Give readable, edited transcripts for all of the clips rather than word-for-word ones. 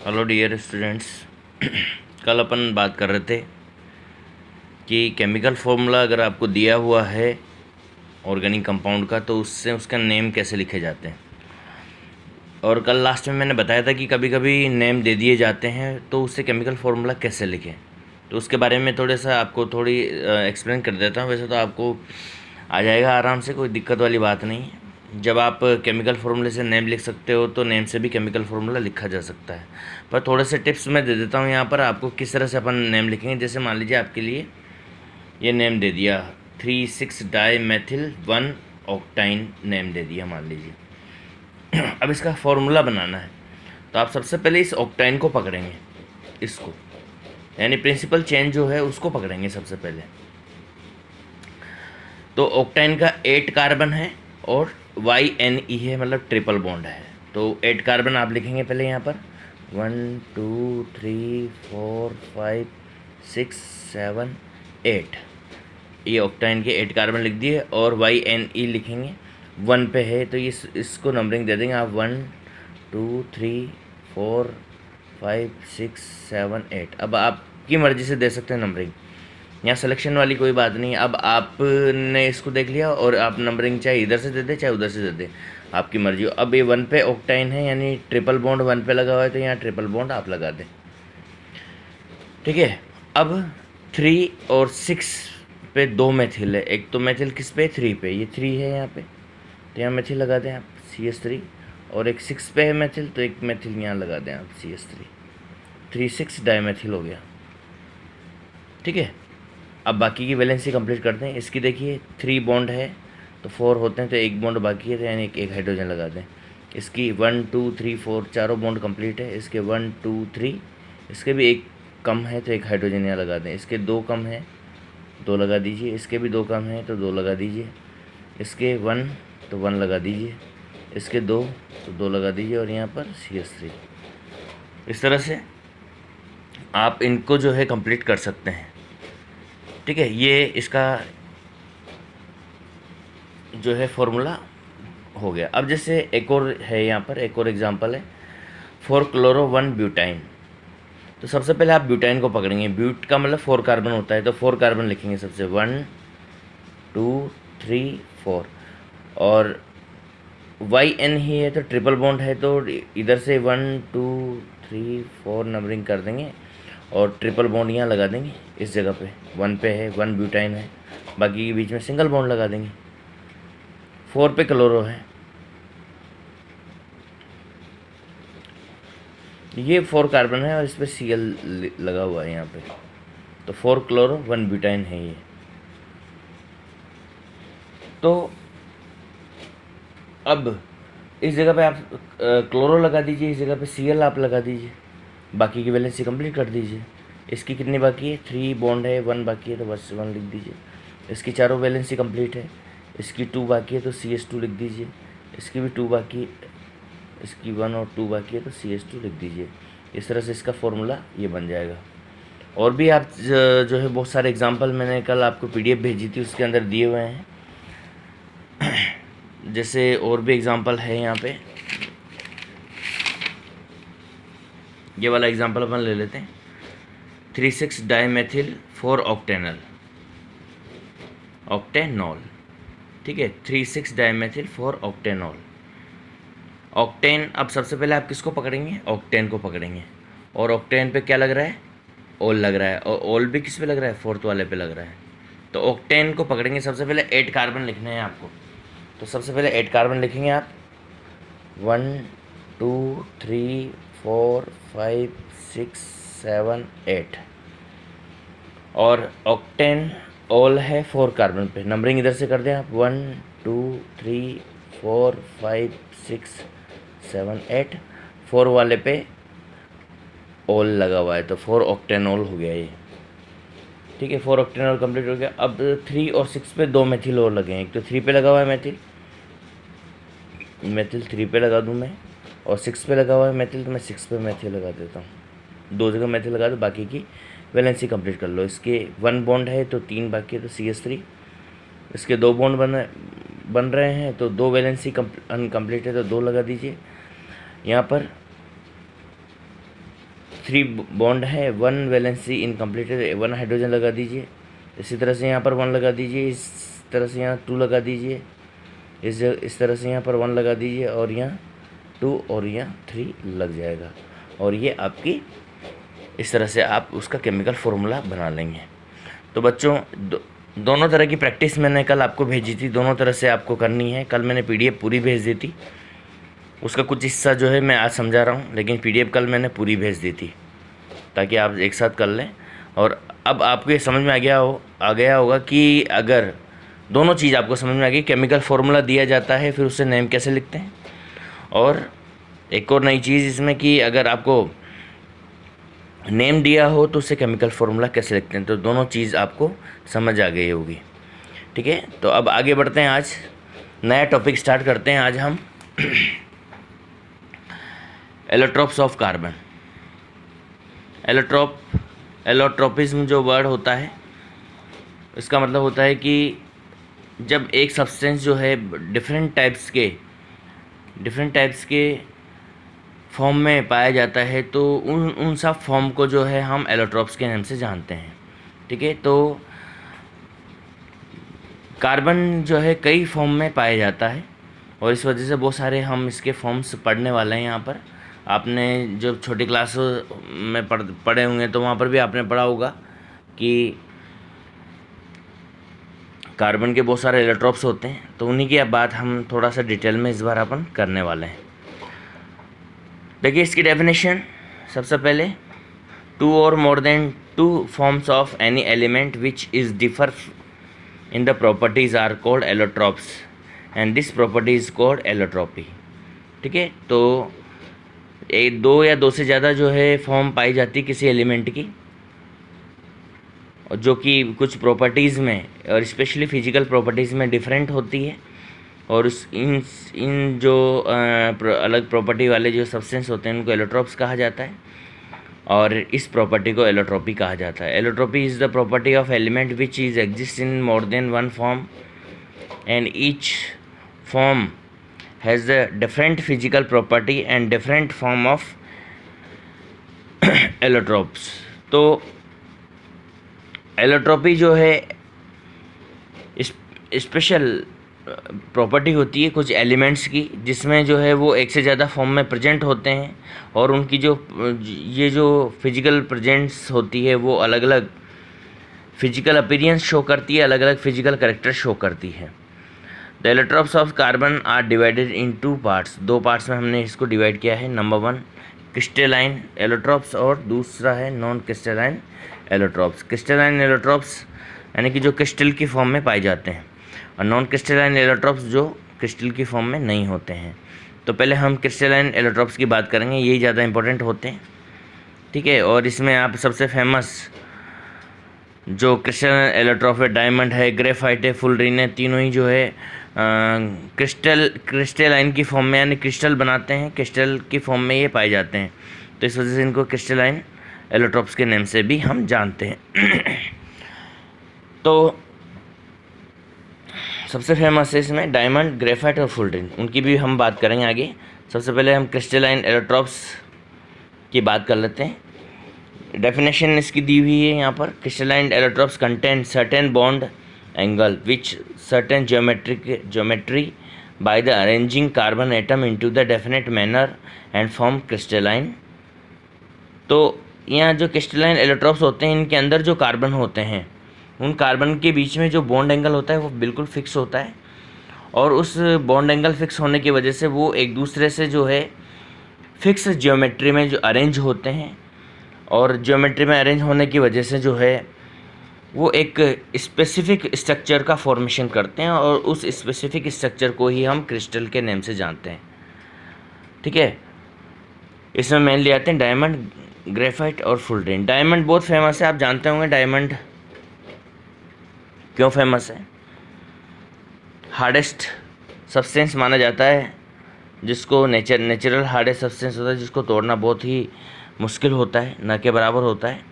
Hello dear students. कल अपन बात कर रहे थे कि केमिकल फॉर्मूला अगर आपको दिया हुआ है ऑर्गेनिक कंपाउंड का तो उससे उसका नेम कैसे लिखे जाते हैं। और कल लास्ट में मैंने बताया था कि कभी कभी नेम दे दिए जाते हैं तो उससे केमिकल फार्मूला कैसे लिखें, तो उसके बारे में थोड़ा सा आपको थोड़ी एक्सप्लेन कर देता हूँ। वैसे तो आपको आ जाएगा आराम से, कोई दिक्कत वाली बात नहीं है। जब आप केमिकल फार्मूले से नेम लिख सकते हो तो नेम से भी केमिकल फार्मूला लिखा जा सकता है। पर थोड़े से टिप्स मैं दे देता हूँ यहाँ पर आपको किस तरह से अपन नेम लिखेंगे। जैसे मान लीजिए आपके लिए ये नेम दे दिया 3,6 डाईमेथिल 1 ऑक्टाइन नेम दे दिया मान लीजिए। अब इसका फॉर्मूला बनाना है तो आप सबसे पहले इस ऑक्टाइन को पकड़ेंगे, इसको यानी प्रिंसिपल चेन जो है उसको पकड़ेंगे सबसे पहले। तो ऑक्टाइन का 8 कार्बन है और YNE है, मतलब ट्रिपल बॉन्ड है। तो 8 कार्बन आप लिखेंगे पहले यहाँ पर 1 2 3 4 5 6 7 8। ये ऑक्टाइन के 8 कार्बन लिख दिए और YNE लिखेंगे 1 पे है तो इसको नंबरिंग दे देंगे आप 1 2 3 4 5 6 7 8। अब आपकी मर्ज़ी से दे सकते हैं नंबरिंग, यहाँ सिलेक्शन वाली कोई बात नहीं। अब आपने इसको देख लिया और आप नंबरिंग चाहे इधर से दे दे चाहे उधर से दे दे, आपकी मर्जी हो। अब ये 1 पे ऑक्टाइन है यानी ट्रिपल बॉन्ड 1 पे लगा हुआ है तो यहाँ ट्रिपल बॉन्ड आप लगा दें, ठीक है। अब 3 और 6 पे 2 मेथिल है, एक तो मेथिल किस पे 3 पे, ये 3 है यहाँ पे तो यहाँ मेथिल लगा दें आप CH3। और एक 6 पे है मेथिल तो एक मेथिल यहाँ लगा दें आप CH3। 3,6 डाईमेथिल हो गया, ठीक है। अब बाकी की वैलेंसी कंप्लीट करते हैं। इसकी देखिए 3 बॉन्ड है तो 4 होते हैं तो एक बॉन्ड बाकी है तो यानी एक हाइड्रोजन लगा दें। इसकी 1 2 3 4 चारों बॉन्ड कंप्लीट है। इसके 1 2 3 इसके भी एक कम है तो एक हाइड्रोजन यहाँ लगा दें। इसके 2 कम है 2 लगा दीजिए। इसके भी 2 कम है तो 2 लगा दीजिए। इसके 1 तो 1 लगा दीजिए। इसके 2 तो 2 लगा दीजिए और यहाँ पर CH3। इस तरह से आप इनको जो है कंप्लीट कर सकते हैं, ठीक है। ये इसका जो है फॉर्मूला हो गया। अब जैसे एक और है यहाँ पर, एक और एग्जांपल है 4-chloro-1 ब्यूटाइन। तो सबसे पहले आप ब्यूटाइन को पकड़ेंगे। ब्यूट का मतलब 4 कार्बन होता है तो 4 कार्बन लिखेंगे सबसे 1 2 3 4। और YN ही है तो ट्रिपल बॉन्ड है तो इधर से 1 2 3 4 नंबरिंग कर देंगे और ट्रिपल बॉन्ड यहाँ लगा देंगे इस जगह पे। 1 पे है 1 ब्यूटाइन है, बाकी के बीच में सिंगल बॉन्ड लगा देंगे। 4 पे क्लोरो है, ये 4 कार्बन है और इस पर Cl लगा हुआ है यहाँ पे तो 4-chloro-1 ब्यूटाइन है ये। तो अब इस जगह पे आप क्लोरो लगा दीजिए, इस जगह पे Cl आप लगा दीजिए, बाकी की वैलेंसी कंप्लीट कर दीजिए। इसकी कितनी बाकी है 3 बॉन्ड है 1 बाकी है तो बस 1 लिख दीजिए। इसकी चारों वैलेंसी कंप्लीट है। इसकी 2 बाकी है तो CH2 लिख दीजिए। इसकी भी 2 बाकी, इसकी 1 और 2 बाकी है तो CH2 लिख दीजिए। इस तरह से इसका फॉर्मूला ये बन जाएगा। और भी आप जो है बहुत सारे एग्जाम्पल मैंने कल आपको PDF भेजी थी उसके अंदर दिए हुए हैं। जैसे और भी एग्जाम्पल है यहाँ पे, ये वाला एग्जाम्पल अपन ले लेते हैं 3,6 डाईमेथिल 4 ऑक्टेनॉल, ठीक है। 3,6 डाईमेथिल 4 ऑक्टेनॉल। ऑक्टेन, अब सबसे पहले आप किसको पकड़ेंगे ऑक्टेन को पकड़ेंगे और ऑक्टेन पे क्या लग रहा है ओल लग रहा है और ओल भी किस पे लग रहा है 4th वाले पे लग रहा है। तो ऑक्टेन को पकड़ेंगे, सबसे पहले 8 कार्बन लिखने हैं आपको। तो सबसे पहले 8 कार्बन लिखेंगे आप 1 2 3 4 5 6 7 8। और ऑक्टेन ओल है 4 कार्बन पे, नंबरिंग इधर से कर दें आप 1 2 3 4 5 6 7 8। 4 वाले पे ओल लगा हुआ है तो 4 ऑक्टेनॉल हो गया ये, ठीक है। 4 ऑक्टेनॉल कंप्लीट हो गया। अब 3 और 6 पे 2 मेथिल और लगे हैं। एक तो 3 पे लगा हुआ है मेथिल 3 पे लगा दूं मैं, और 6 पे लगा हुआ है मेथिल तो मैं 6 पे मेथिल लगा देता हूँ। 2 जगह मेथिल लगा दो, बाकी की वैलेंसी कंप्लीट कर लो। इसके 1 बॉन्ड है तो 3 बाकी है तो CH3। इसके 2 बॉन्ड बन रहे हैं तो 2 वैलेंसी अनकम्प्लीट है तो 2 लगा दीजिए। यहाँ पर 3 बॉन्ड है, 1 वैलेंसी इनकम्प्लीट है, 1 हाइड्रोजन लगा दीजिए। इसी तरह से यहाँ पर 1 लगा दीजिए, इस तरह से यहाँ 2 लगा दीजिए, इस तरह से यहाँ पर 1 लगा दीजिए, और यहाँ 2 और यहाँ 3 लग जाएगा। और ये आपकी इस तरह से आप उसका केमिकल फार्मूला बना लेंगे। तो बच्चों दोनों तरह की प्रैक्टिस मैंने कल आपको भेजी थी, दोनों तरह से आपको करनी है। कल मैंने PDF पूरी भेज दी थी, उसका कुछ हिस्सा जो है मैं आज समझा रहा हूँ, लेकिन PDF कल मैंने पूरी भेज दी थी ताकि आप एक साथ कर लें। और अब आपको ये समझ में आ गया होगा कि अगर दोनों चीज़ आपको समझ में आ गई, केमिकल फार्मूला दिया जाता है फिर उससे नेम कैसे लिखते हैं, और एक और नई चीज़ इसमें कि अगर आपको नेम दिया हो तो उससे केमिकल फार्मूला कैसे लिखते हैं। तो दोनों चीज़ आपको समझ आ गई होगी। ठीक है, तो अब आगे बढ़ते हैं, आज नया टॉपिक स्टार्ट करते हैं। आज हम एलोट्रोप्स ऑफ कार्बन। एलोट्रोपिज्म जो वर्ड होता है, इसका मतलब होता है कि जब एक सब्सटेंस जो है डिफरेंट टाइप्स के फॉर्म में पाया जाता है, तो उन सब फॉर्म को जो है हम एलोट्रोप्स के नाम से जानते हैं। ठीक है, तो कार्बन जो है कई फॉर्म में पाया जाता है, और इस वजह से बहुत सारे हम इसके फॉर्म्स पढ़ने वाले हैं। यहाँ पर आपने जब छोटी क्लास में पढ़े होंगे तो वहाँ पर भी आपने पढ़ा होगा कि कार्बन के बहुत सारे एलोट्रोप्स होते हैं। तो उन्हीं की अब बात हम थोड़ा सा डिटेल में इस बार अपन करने वाले हैं। देखिए इसकी डेफिनेशन, सबसे पहले 2 or more than 2 forms of any element which is differ in the properties are called allotropes and this property is called allotropy। ठीक है, तो 2 या 2 से ज़्यादा जो है फॉर्म पाई जाती किसी एलिमेंट की, और जो कि कुछ प्रॉपर्टीज़ में और स्पेशली फिजिकल प्रॉपर्टीज़ में डिफरेंट होती है, और इन जो अलग प्रॉपर्टी वाले जो सब्सटेंस होते हैं उनको एलोट्रोप्स कहा जाता है, और इस प्रॉपर्टी को एलोट्रोपी कहा जाता है। Allotropy is the property of element which is exist in more than 1 form and each form has the different physical property and different form of allotropes. तो एलोट्रोपी जो है स्पेशल प्रॉपर्टी होती है कुछ एलिमेंट्स की, जिसमें जो है वो एक से ज़्यादा फॉर्म में प्रेजेंट होते हैं, और उनकी जो फिजिकल प्रेजेंस होती है वो अलग अलग फिजिकल अपीयरेंस शो करती है, अलग अलग फिजिकल कैरेक्टर शो करती है। The allotropes of carbon are divided in 2 parts. 2 parts में हमने इसको डिवाइड किया है। नंबर 1 क्रिस्टलाइन एलोट्रोप्स और दूसरा है non crystalline allotropes. Crystalline allotropes यानी कि जो क्रिस्टल की फॉर्म में पाए जाते हैं, और नॉन क्रिस्टलाइन एलोट्रोप्स जो क्रिस्टल की फॉर्म में नहीं होते हैं। तो पहले हम क्रिस्टलाइन एलोट्रोप्स की बात करेंगे, यही ज़्यादा इंपॉर्टेंट होते हैं। ठीक है, और इसमें आप सबसे फेमस जो क्रिस्टलाइन एलोट्रोप है, डायमंड है, ग्रेफाइट है, फुलरिन है, तीनों ही जो है क्रिस्टलाइन की फॉर्म में यानी क्रिस्टल बनाते हैं, क्रिस्टल की फॉर्म में ये पाए जाते हैं। तो इस वजह से इनको क्रिस्टलाइन एलोट्रोप्स के नाम से भी हम जानते हैं। तो सबसे फेमस है इसमें डायमंड, ग्रेफाइट और फुलरिन, उनकी भी हम बात करेंगे आगे। सबसे पहले हम क्रिस्टलाइन एलोट्रोप्स की बात कर लेते हैं। डेफिनेशन इसकी दी हुई है यहाँ पर। Crystalline allotropes contain certain bond angle which certain geometry by the arranging carbon atom into the definite manner and form crystalline. तो यहाँ जो क्रिस्टलाइन एलोट्रोप्स होते हैं, इनके अंदर जो कार्बन होते हैं, उन कार्बन के बीच में जो बॉन्ड एंगल होता है वो बिल्कुल फिक्स होता है, और उस बॉन्ड एंगल फिक्स होने की वजह से वो एक दूसरे से जो है फिक्स ज्योमेट्री में जो अरेंज होते हैं, और ज्योमेट्री में अरेंज होने की वजह से जो है वो एक स्पेसिफिक स्ट्रक्चर का फॉर्मेशन करते हैं, और उस स्पेसिफिक स्ट्रक्चर को ही हम क्रिस्टल के नेम से जानते हैं। ठीक है, इसमें मेनली आते हैं डायमंड, ग्रेफाइट और फुलरिन। डायमंड बहुत फेमस है, आप जानते होंगे डायमंड क्यों फेमस है। हार्डेस्ट सब्सटेंस माना जाता है, जिसको नेचुरल हार्डेस्ट सब्सटेंस होता है, जिसको तोड़ना बहुत ही मुश्किल होता है, न के बराबर होता है।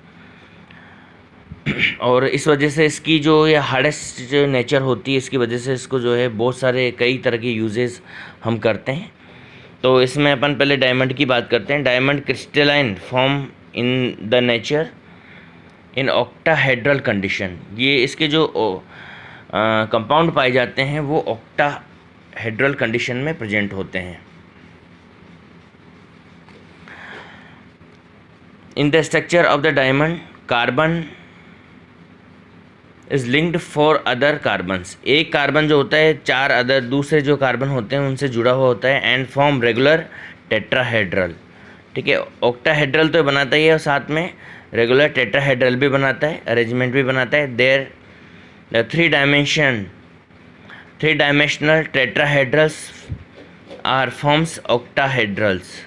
और इस वजह से इसकी जो ये हार्डेस्ट जो नेचर होती है, इसकी वजह से इसको जो है बहुत सारे कई तरह के यूजेस हम करते हैं। तो इसमें अपन पहले डायमंड की बात करते हैं। Diamond crystalline form in the nature in octahedral condition. ये इसके जो कंपाउंड पाए जाते हैं वो ऑक्टाहेड्रल कंडीशन में प्रेजेंट होते हैं। In the structure of the diamond carbon is linked for other carbons. एक कार्बन जो होता है 4 अदर दूसरे जो कार्बन होते हैं उनसे जुड़ा हुआ होता है एंड फॉर्म रेगुलर टेट्राहेड्रल। ठीक है, ऑक्टाहेड्रल तो बनाता ही है और साथ में रेगुलर टेट्राहेड्रल भी बनाता है, अरेंजमेंट भी बनाता है। There the three dimensional tetrahedrals are forms octahedrals.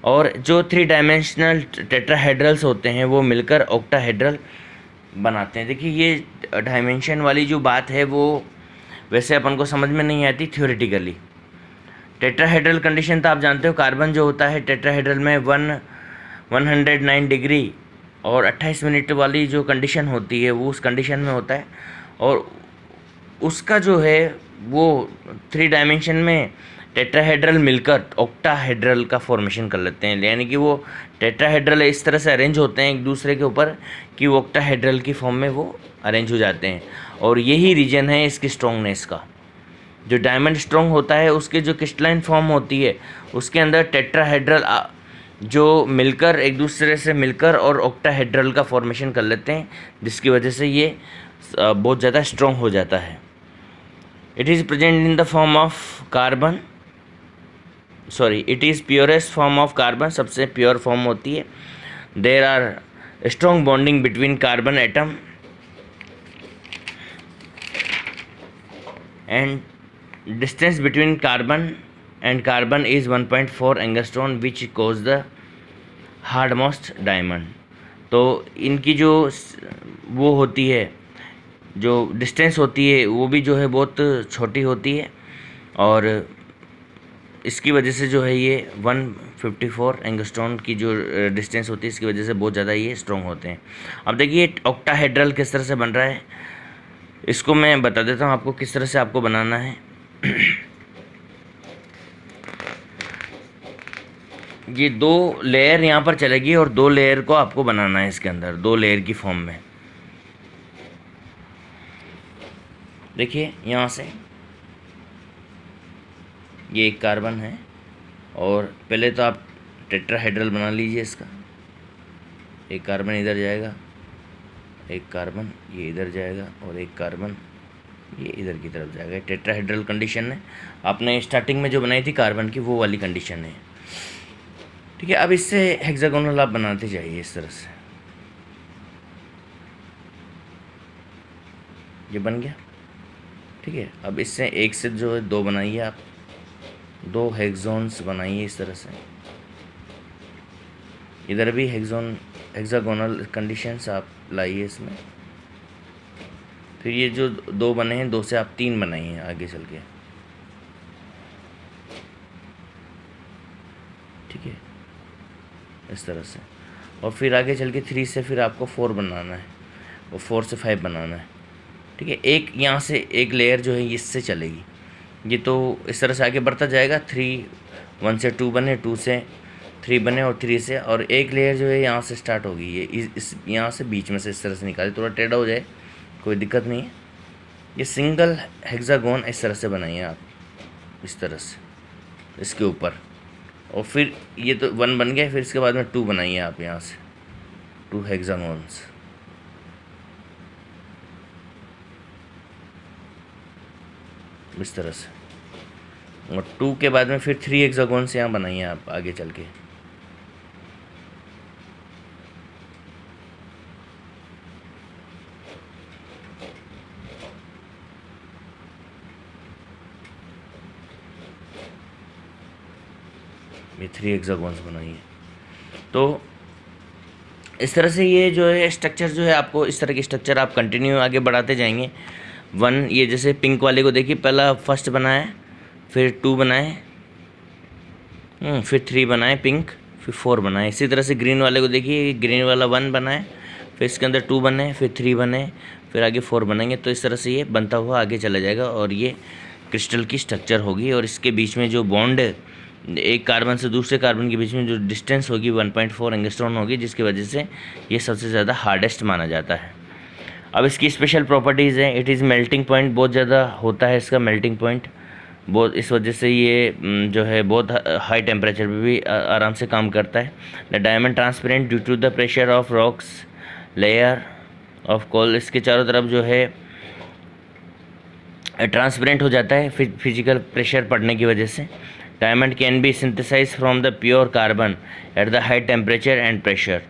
और जो 3 डायमेंशनल टेट्राहेड्रल्स होते हैं वो मिलकर ऑक्टाहेड्रल बनाते हैं। देखिए ये डायमेंशन वाली जो बात है वो वैसे अपन को समझ में नहीं आती थ्योरेटिकली। टेट्राहेड्रल कंडीशन तो आप जानते हो, कार्बन जो होता है टेट्राहेड्रल में 109 डिग्री और 28 मिनट वाली जो कंडीशन होती है वो उस कंडीशन में होता है। और उसका जो है वो 3 डायमेंशन में टेट्राहेड्रल मिलकर ऑक्टाहेड्रल का फॉर्मेशन कर लेते हैं। यानी कि वो टेट्राहेड्रल इस तरह से अरेंज होते हैं एक दूसरे के ऊपर कि वो ऑक्टाहेड्रल की फॉर्म में वो अरेंज हो जाते हैं। और यही रीजन है इसकी स्ट्रॉन्गनेस का। जो डायमंड स्ट्रॉन्ग होता है उसके जो क्रिस्टलाइन फॉर्म होती है उसके अंदर टेट्राहेड्रल जो मिलकर एक दूसरे से मिलकर और ऑक्टाहेड्रल का फॉर्मेशन कर लेते हैं, जिसकी वजह से ये बहुत ज़्यादा स्ट्रॉन्ग हो जाता है। It is present in the form of carbon, it is purest form of carbon, सबसे प्योर फॉर्म होती है। There are strong bonding between carbon atom and distance between carbon and carbon is 1.4 angstrom which cause the hardmost diamond. तो इनकी जो वो होती है, जो डिस्टेंस होती है वो भी जो है बहुत छोटी होती है और इसकी वजह से जो है ये 154 एंगस्ट्रॉन की जो डिस्टेंस होती है इसकी वजह से बहुत ज़्यादा ये स्ट्रॉन्ग होते हैं। अब देखिए ऑक्टाहेड्रल किस तरह से बन रहा है, इसको मैं बता देता हूँ आपको किस तरह से आपको बनाना है। ये 2 लेयर यहाँ पर चलेगी और 2 लेयर को आपको बनाना है इसके अंदर, 2 लेयर की फॉर्म में। देखिए यहाँ से ये एक कार्बन है और पहले तो आप टेट्राहेड्रल बना लीजिए इसका। एक कार्बन इधर जाएगा, एक कार्बन ये इधर जाएगा और एक कार्बन ये इधर की तरफ जाएगा। टेट्राहेड्रल कंडीशन है, आपने स्टार्टिंग में जो बनाई थी कार्बन की वो वाली कंडीशन है। ठीक है, अब इससे हेक्सागोनल आप बनाते जाइए इस तरह से। ये बन गया। ठीक है, अब इससे एक से जो है 2 बनाइए आप, 2 हेक्सोन्स बनाइए इस तरह से। इधर भी हेक्सागोनल कंडीशंस आप लाइए इसमें। फिर ये जो 2 बने हैं 2 से आप 3 बनाइए आगे चल के। ठीक है, इस तरह से। और फिर आगे चल के 3 से फिर आपको 4 बनाना है और 4 से 5 बनाना है। ठीक है, एक यहाँ से एक लेयर जो है इससे चलेगी, ये तो इस तरह से आगे बढ़ता जाएगा। 1 से 2 बने, 2 से 3 बने और 3 से, और एक लेयर जो है यहाँ से स्टार्ट होगी। ये इस यहाँ से बीच में से इस तरह से निकाले, थोड़ा टेढ़ा हो जाए कोई दिक्कत नहीं है। ये सिंगल हेक्सागोन इस तरह से बनाइए आप, इस तरह से इसके ऊपर। और फिर ये तो 1 बन गया, फिर इसके बाद में 2 बनाइए आप यहाँ से, 2 हेक्सागोन्स। इस तरह से। और 2 के बाद में फिर 3 हेक्सागोन्स यहाँ बनाइए आप आगे चल के। ये 3 हेक्सागोन्स बनाइए। तो इस तरह से ये जो है स्ट्रक्चर जो है आपको, इस तरह की स्ट्रक्चर आप कंटिन्यू आगे बढ़ाते जाएंगे। 1 ये जैसे पिंक वाले को देखिए, पहला फर्स्ट बनाए, फिर 2 बनाए, फिर 3 बनाए पिंक, फिर 4 बनाए। इसी तरह से ग्रीन वाले को देखिए, ग्रीन वाला 1 बनाए, फिर इसके अंदर 2 बने, फिर 3 बने, फिर आगे 4 बनेंगे। तो इस तरह से ये बनता हुआ आगे चला जाएगा और ये क्रिस्टल की स्ट्रक्चर होगी। और इसके बीच में जो बॉन्ड एक कार्बन से दूसरे कार्बन के बीच में जो डिस्टेंस होगी 1.4 एंगस्ट्रॉन होगी, जिसकी वजह से ये सबसे ज़्यादा हार्डेस्ट माना जाता है। अब इसकी स्पेशल प्रॉपर्टीज़ हैं। इट इज़ मेल्टिंग पॉइंट बहुत ज़्यादा होता है इसका मेल्टिंग पॉइंट, बहुत, इस वजह से ये जो है बहुत हाई टेम्परेचर पे भी आराम से काम करता है। The diamond transparent due to the pressure of rocks layer of coal, इसके चारों तरफ जो है ट्रांसपेरेंट हो जाता है फिजिकल प्रेशर पड़ने की वजह से। Diamond can be synthesize from the pure carbon at the high temperature and pressure,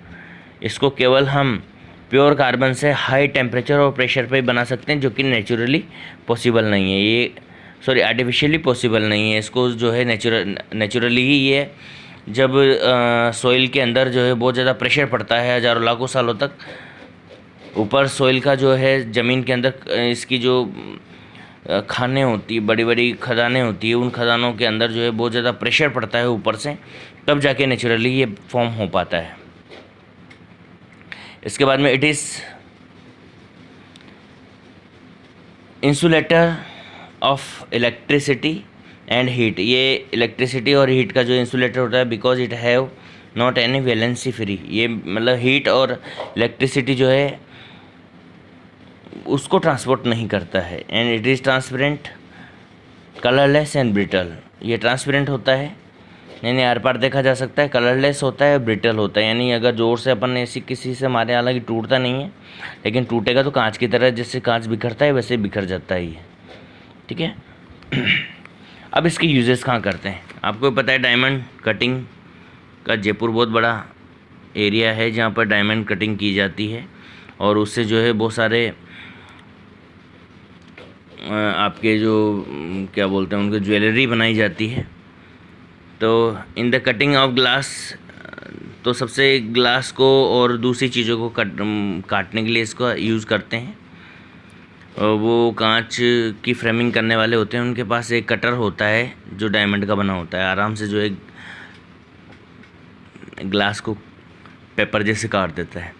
इसको केवल हम प्योर कार्बन से हाई टेम्परेचर और प्रेशर पे बना सकते हैं, जो कि नेचुरली पॉसिबल नहीं है, ये आर्टिफिशियली पॉसिबल नहीं है। इसको जो है नेचुरली ही ये जब सॉइल के अंदर जो है बहुत ज़्यादा प्रेशर पड़ता है हज़ारों लाखों सालों तक, ऊपर सॉइल का जो है ज़मीन के अंदर इसकी जो खाने होती है, बड़ी बड़ी खदानें होती है, उन खदानों के अंदर जो है बहुत ज़्यादा प्रेशर पड़ता है ऊपर से, तब जाके नेचुरली ये फॉर्म हो पाता है। इसके बाद में it is insulator of electricity and heat, ये इलेक्ट्रिसिटी और हीट का जो इंसुलेटर होता है, because it have not any valency free, ये मतलब हीट और इलेक्ट्रिसिटी जो है उसको ट्रांसपोर्ट नहीं करता है। And it is transparent, colourless and brittle, ये ट्रांसपेरेंट होता है यानी आर पार देखा जा सकता है, कलरलेस होता है, ब्रिटल होता है यानी अगर ज़ोर से अपन ऐसी किसी से मारे, हालांकि टूटता नहीं है, लेकिन टूटेगा तो कांच की तरह, जैसे कांच बिखरता है वैसे बिखर जाता है ये, ठीक है। अब इसके यूजेस कहाँ करते हैं, आपको पता है डायमंड कटिंग का जयपुर बहुत बड़ा एरिया है जहाँ पर डायमंड कटिंग की जाती है, और उससे जो है बहुत सारे आपके जो क्या बोलते हैं उनकी ज्वेलरी बनाई जाती है। तो in the cutting of glass, तो सबसे ग्लास को और दूसरी चीज़ों को काटने के लिए इसको यूज़ करते हैं। और वो कांच की फ्रेमिंग करने वाले होते हैं, उनके पास एक कटर होता है जो डायमंड का बना होता है, आराम से जो है ग्लास को पेपर जैसे काट देता है।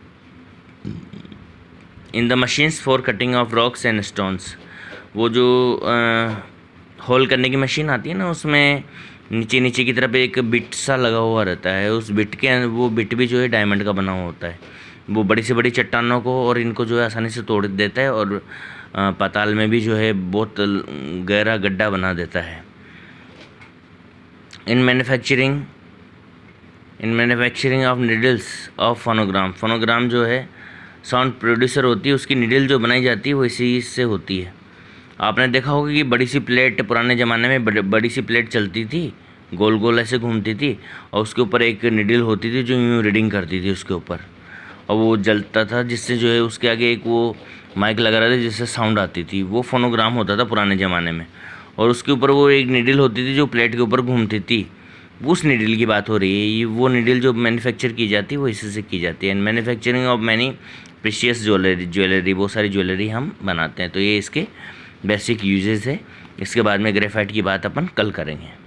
In the machines for cutting of rocks and stones, वो जो होल करने की मशीन आती है ना, उसमें नीचे की तरफ एक बिट सा लगा हुआ रहता है, उस बिट के वो बिट भी जो है डायमंड का बना हुआ होता है। वो बड़ी से बड़ी चट्टानों को और इनको जो है आसानी से तोड़ देता है, और पाताल में भी जो है बहुत गहरा गड्ढा बना देता है। In manufacturing of needles of phonogram, phonogram जो है साउंड प्रोड्यूसर होती है, उसकी निडल जो बनाई जाती है वो इसी से होती है। आपने देखा होगा कि बड़ी सी प्लेट, पुराने ज़माने में बड़ी सी प्लेट चलती थी, गोल गोल ऐसे घूमती थी, और उसके ऊपर एक निडल होती थी जो यूँ रीडिंग करती थी उसके ऊपर, और वो जलता था, जिससे जो है उसके आगे एक वो माइक लगा रहा था जिससे साउंड आती थी, वो फोनोग्राम होता था पुराने ज़माने में। और उसके ऊपर वो एक निडल होती थी जो प्लेट के ऊपर घूमती थी, उस निडल की बात हो रही है। ये वो निडल जो मैन्युफैक्चर की जाती है वो इसी से की जाती है। And manufacturing of many precious jewellery, बहुत सारी ज्वेलरी हम बनाते हैं। तो ये इसके बेसिक यूजेस है। इसके बाद में ग्रेफाइट की बात अपन कल करेंगे।